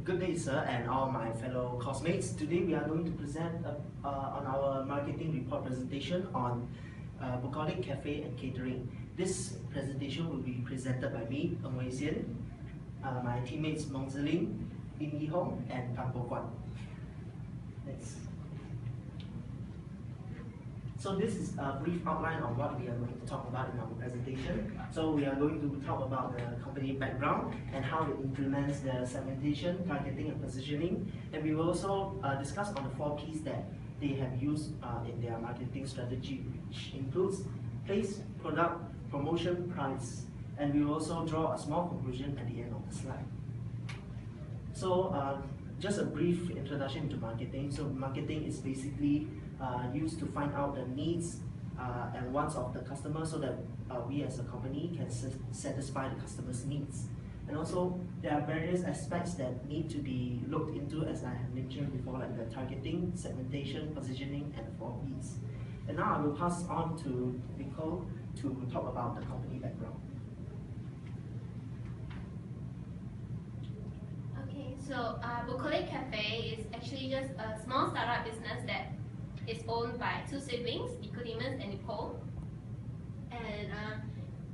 Good day, sir, and all my fellow classmates. Today we are going to present on our marketing report presentation on Bucolic Cafe and Catering. This presentation will be presented by me, Ng Wei Xian, my teammates Meng Ziling, Lim Yi Hong, and Pan Bo Guan. Next. So this is a brief outline of what we are going to talk about in our presentation. So we are going to talk about the company background and how it implements the segmentation, targeting, and positioning. And we will also discuss on the 4 Ps that they have used in their marketing strategy, which includes place, product, promotion, price. And we will also draw a small conclusion at the end of the slide. So just a brief introduction to marketing. So marketing is basically used to find out the needs and wants of the customer so that we as a company can satisfy the customer's needs. And also there are various aspects that need to be looked into, as I have mentioned before, like the targeting, segmentation, positioning, and 4 Ps. And now I will pass on to Nicole to talk about the company background. Okay, so Bucolic Cafe is actually just a small startup business that is owned by 2 siblings, Nicodemus and Nicole. And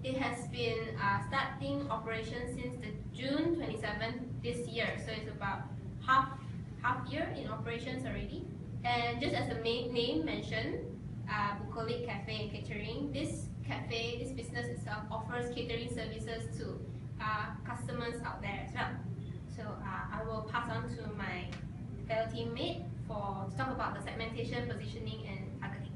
it has been starting operations since the June 27th this year. So it's about half year in operations already. And just as the main name mentioned, Bucolic Cafe and Catering, this business itself offers catering services to customers out there as well. So I will pass on to my fellow teammate to talk about the segmentation, positioning, and targeting.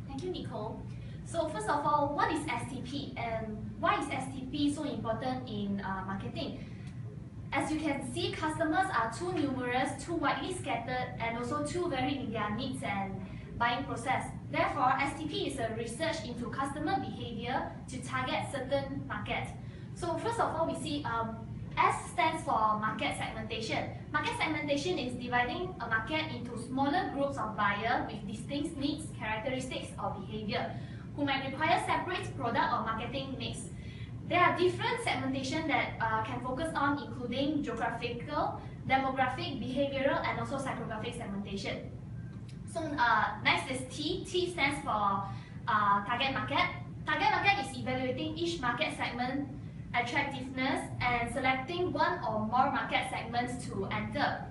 Thank you, Nicole. So first of all, what is STP and why is STP so important in marketing? As you can see, customers are too numerous, too widely scattered, and also too varied in their needs and buying process. Therefore, STP is a research into customer behavior to target certain markets. So first of all, we see S stands for market segmentation. Market segmentation is dividing a market into smaller groups of buyers with distinct needs, characteristics, or behavior who might require separate product or marketing mix. There are different segmentation that can focus on, including geographical, demographic, behavioral, and also psychographic segmentation. So next is T. T stands for target market. Target market is evaluating each market segment attractiveness and selecting one or more market segments to enter.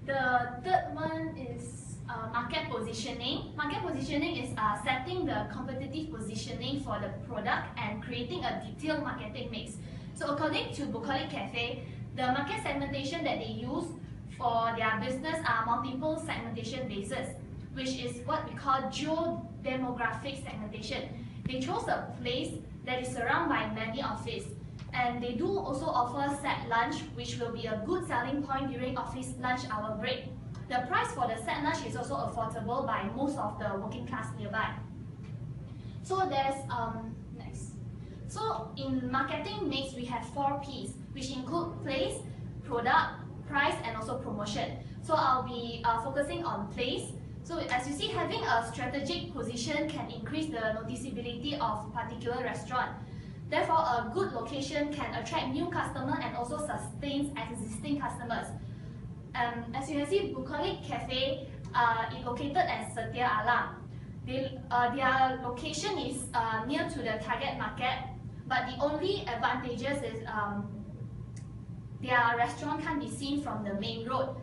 The third one is market positioning. Market positioning is setting the competitive positioning for the product and creating a detailed marketing mix. So according to Bucolic Cafe, the market segmentation that they use for their business are multiple segmentation bases, which is what we call geo-demographic segmentation. They chose a place that is surrounded by many offices. And they do also offer set lunch, which will be a good selling point during office lunch hour break. The price for the set lunch is also affordable by most of the working class nearby. So there's next. So in marketing mix, we have 4 Ps, which include place, product, price, and also promotion. So I'll be focusing on place. So as you see, having a strategic position can increase the noticeability of a particular restaurant. Therefore, a good location can attract new customers and also sustains existing customers. As you can see, Bucolic Cafe is located at Setia Alam. Their location is near to the target market, but the only advantages is their restaurant can't be seen from the main road,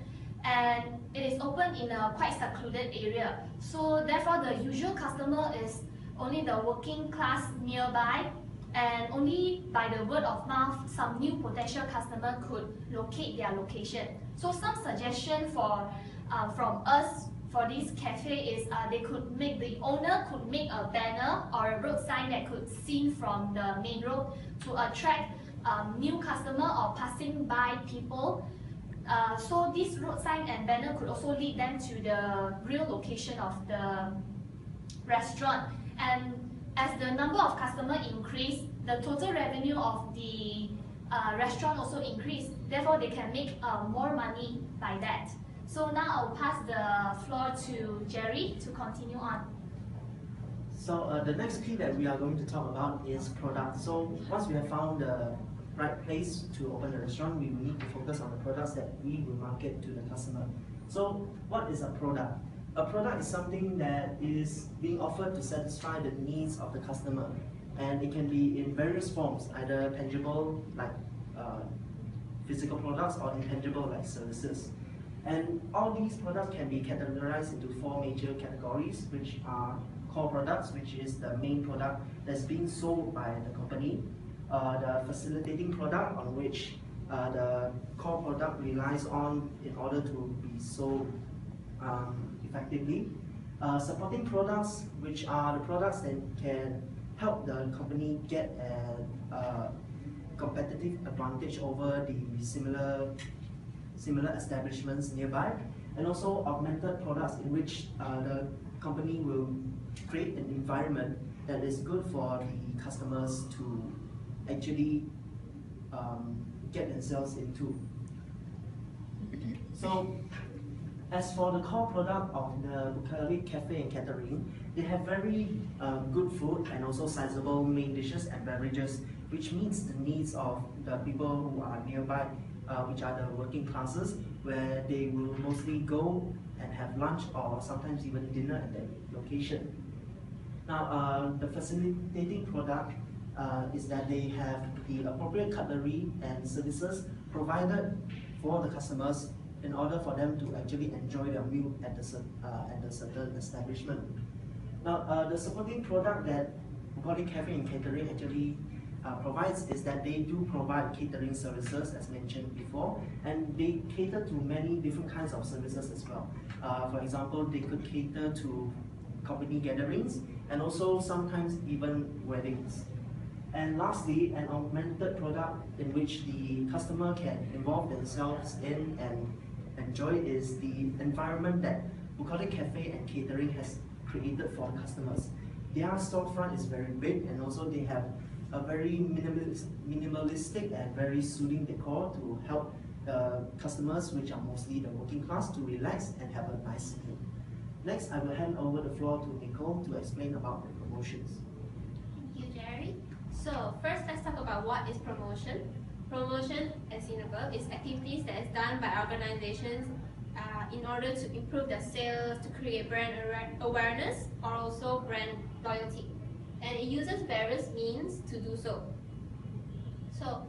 and it is open in a quite secluded area. So therefore, the usual customer is only the working class nearby, and only by the word of mouth, some new potential customer could locate their location. So some suggestion from us for this cafe is the owner could make a banner or a road sign that could seen from the main road to attract new customer or passing by people. So this road sign and banner could also lead them to the real location of the restaurant. And as the number of customers increase, the total revenue of the restaurant also increase. Therefore, they can make more money by that. So now I'll pass the floor to Jerry to continue on. So the next key that we are going to talk about is product. So once we have found the right place to open a restaurant, we will need to focus on the products that we will market to the customer. So what is a product? A product is something that is being offered to satisfy the needs of the customer, and it can be in various forms, either tangible like physical products or intangible like services. And all these products can be categorized into four major categories, which are core products, which is the main product that's being sold by the company, the facilitating product on which the core product relies on in order to be sold effectively. Supporting products, which are the products that can help the company get a competitive advantage over the similar establishments nearby, and also augmented products in which the company will create an environment that is good for the customers to actually get themselves into. So, as for the core product of the Bucolic Cafe and Catering, they have very good food and also sizable main dishes and beverages, which meets the needs of the people who are nearby, which are the working classes, where they will mostly go and have lunch or sometimes even dinner at that location. Now, the facilitating product is that they have the appropriate cutlery and services provided for the customers in order for them to actually enjoy their meal at the certain establishment. Now, the supporting product that Bucolic Cafe and Catering actually provides is that they do provide catering services, as mentioned before, and they cater to many different kinds of services as well. For example, they could cater to company gatherings and also sometimes even weddings. And lastly, an augmented product in which the customer can involve themselves in and enjoy is the environment that Bucolic Cafe and Catering has created for the customers. Their storefront is very big, and also they have a very minimalistic and very soothing decor to help customers, which are mostly the working class, to relax and have a nice meal. Next, I will hand over the floor to Nicole to explain about the promotions. Thank you, Jerry. So first, let's talk about what is promotion. Promotion, as you know, is activities that is done by organizations in order to improve their sales, to create brand awareness, or also brand loyalty. And it uses various means to do so. So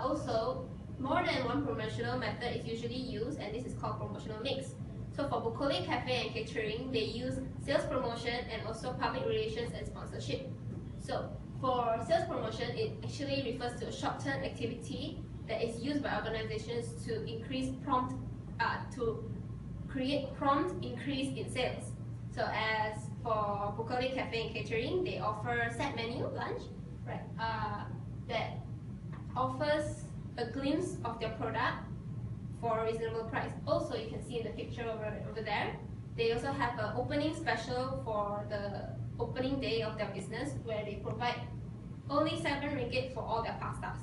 also, more than one promotional method is usually used, and this is called promotional mix. So for Bucolic Cafe and Catering, they use sales promotion and also public relations and sponsorship. So for sales promotion, it actually refers to a short-term activity that is used by organizations to create prompt increase in sales. So as for Bucolic Cafe and Catering, they offer set menu lunch, right? That offers a glimpse of their product for a reasonable price. Also, you can see in the picture over there, they also have an opening special for the opening day of their business, where they provide only 7 ringgit for all their pastas.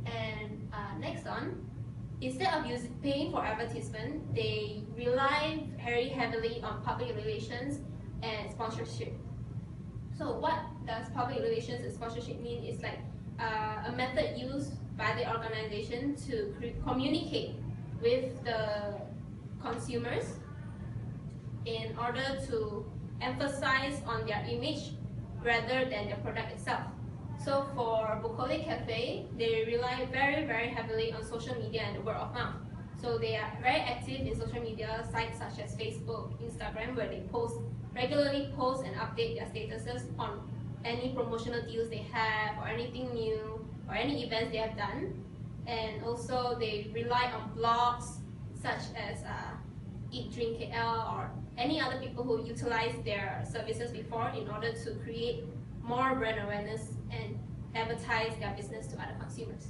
And next on, instead of paying for advertisement, they rely very heavily on public relations and sponsorship. So what does public relations and sponsorship mean? It's like a method used by the organization to communicate with the consumers in order to emphasize on their image rather than the product itself. So for Bucolic Cafe, they rely very, very heavily on social media and word of mouth. So they are very active in social media sites such as Facebook, Instagram, where they regularly post and update their statuses on any promotional deals they have, or anything new, or any events they have done. And also they rely on blogs such as Eat Drink KL or any other people who utilize their services before in order to create more brand awareness and advertise their business to other consumers.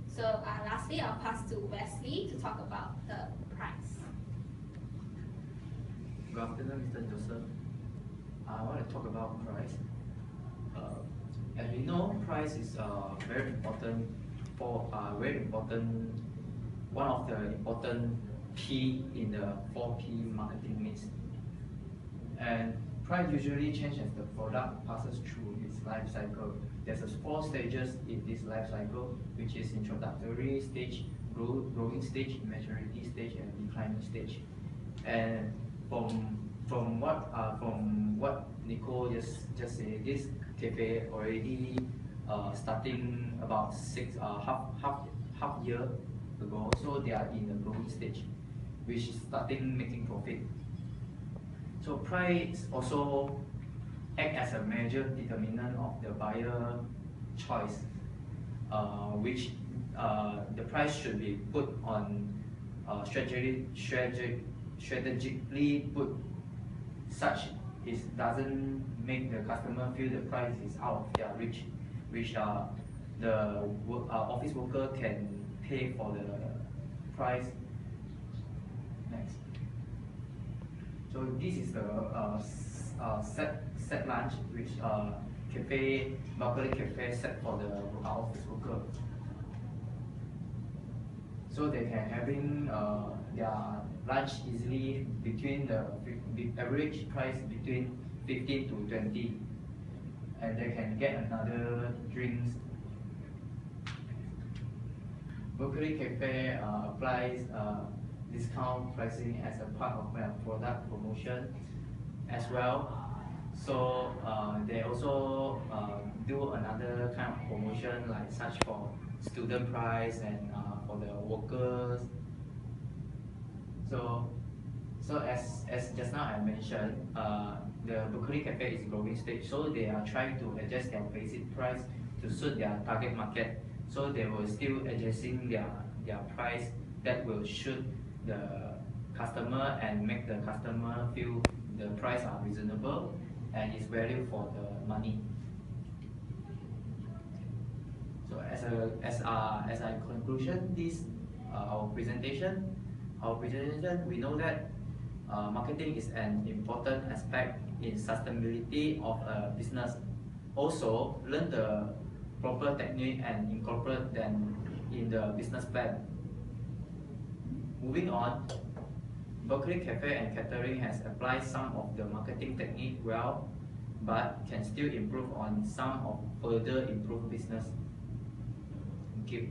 So lastly, I'll pass to Wesley to talk about the price. Good afternoon, Mr. Joseph. I want to talk about price. As we know, price is very important one of the important P in the 4P marketing mix. And price usually changes as the product passes through its life cycle. there's 4 stages in this life cycle, which is introductory stage, growing stage, maturity stage, and declining stage. And from what Nicole just said, this cafe already starting about half year ago, so they are in the growing stage, which is starting making profit. So price also act as a major determinant of the buyer choice, which the price should be put on strategically put, such it doesn't make the customer feel the price is out of their reach, which the office worker can pay for the price. Next. So this is the set lunch which Bucolic Cafe set for the office worker. So they can having their lunch easily between the average price between 15 to 20, and they can get another drinks. Bucolic Cafe applies discount pricing as a part of their product promotion as well. So they also do another kind of promotion like such for student price and for the workers. So as just now I mentioned, the Bucolic Cafe is growing stage, so they are trying to adjust their basic price to suit their target market. So they will still adjusting their price that will suit the customer and make the customer feel the price are reasonable and is value for the money. So as a conclusion, this our presentation, we know that marketing is an important aspect in sustainability of a business. Also, learn the proper technique and incorporate them in the business plan. Moving on, Bucolic Cafe and Catering has applied some of the marketing technique well, but can still improve on some of further improved business. Thank you.